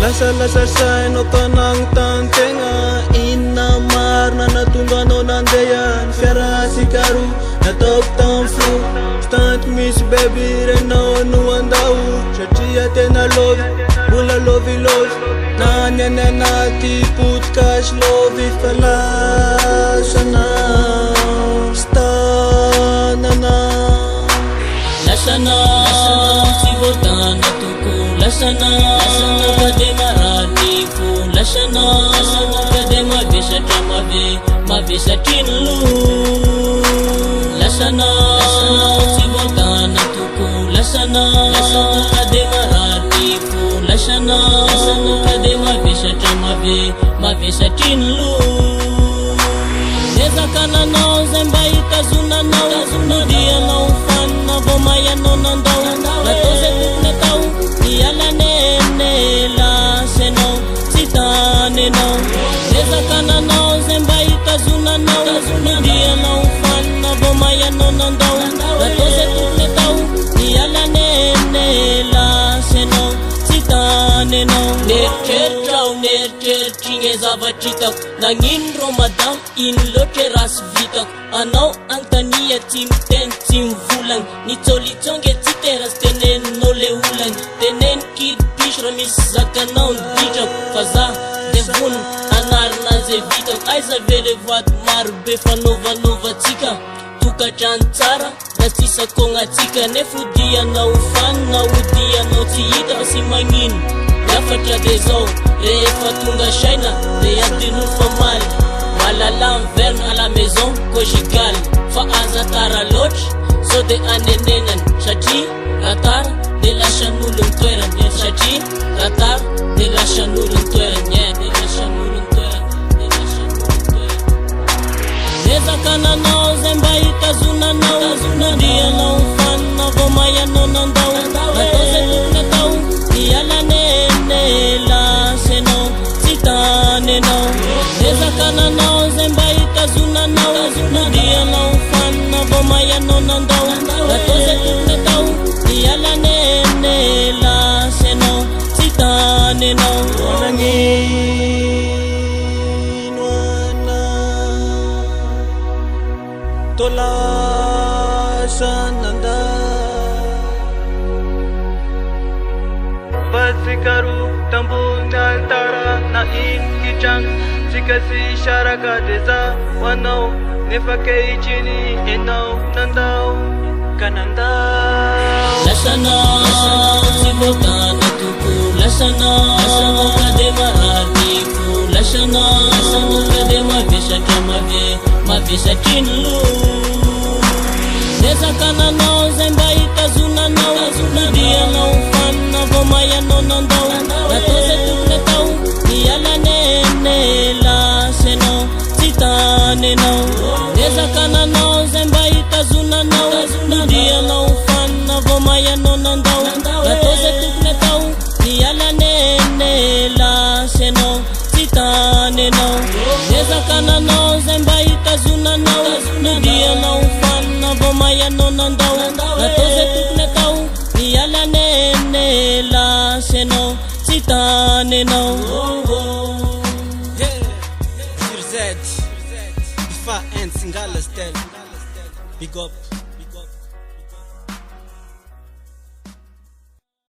Lasa sainao tanagnotantegna. Inona marina natonga anao nandeha. Fiara sikaro nataoko tamin'ny flo. Stanty misy baby renao no andao. Satria tena lovy, mbola lovylovy. Nany any anaty podcast lovy fa lasanao stanana. Lasana tsy voatana toko. Lasana ka de marary fo. Lasana ka de mavesatra mavesatriny lo. Lasana tsy voatana toko. Lasana ka de marary fo. Lasana ka de mavesatra mavesatriny lo. Ezakananao zay mba hitazonanao. Nodianao fanina vao maianao nandao. Natao zay tokony atao hialanene lasenao tsy tanenao. Ezakananao zay mba hitazonanao. Nodianao fanina vao maianao nandao. Natao zay tokony atao hialanene lasenao tsy tanenao. Neritreritry gne zavatry hitako. Nagnino rô madamo ino loatra rasy vitako. Anao agnontania tsy miteny tsy mivolagny. Nitsôlitsônge tsy terasy teneninao le olagny. Teneny kiripisy raha misy zakanao niditrako. Fa za de vonona anarina zay vitako. Aiza ve le voady marobe fanaovantsika. Tokatrano tsara na tsy sakognatsika. Nefa odianao fanina odianao tsy hita fa sy magnino. Miafatra de zao rehefa tonga saina de adino fa maly. Malala miverina à la maison conjugale. Fa aza tara loatra sao de anenegnany. Satria ratara de lasan'olo ny toerany. Satria ratara de lasan'olo ny toerany. Ezakananao zay mba hitazonanao. Nodianao fanina vao maianao nandao. Natao zay tokony atao hialanene lasenao tsy tanenao. Ezakananao zay mba hitazonanao. Nodianao fanina vao maianao nandao. Natao zay tokony atao hialanene lasenao tsy tanenao. Tolasananda Batsikaro tambony altara. Na inkitrano tsika sy saraka de za hoanao. Nefa kehitriny enao nandao ka nandao. Lasana tsy voatana toko. Lasana ka de marary fo. Lasana ka de mavesatra mavesatriny lo. Ezakananao zay mba hitazonanao. Nodianao fanina vao maianao nandao. Natao zay tokony atao hialanene lasenao tsy tanenao. Ezakananao zay mba hitazonanao. Nodianao fanina vao maianao nandao. Natao zay tokony atao hialanene lasenao tsy tanenao. Ezakananao zay mba hitazonanao. Nodianao fanina vao maianao nandao. Natao zay tokony atao hialanene lasenao tsy tanenao. Sur Z Ifa and Singala Style. Big up.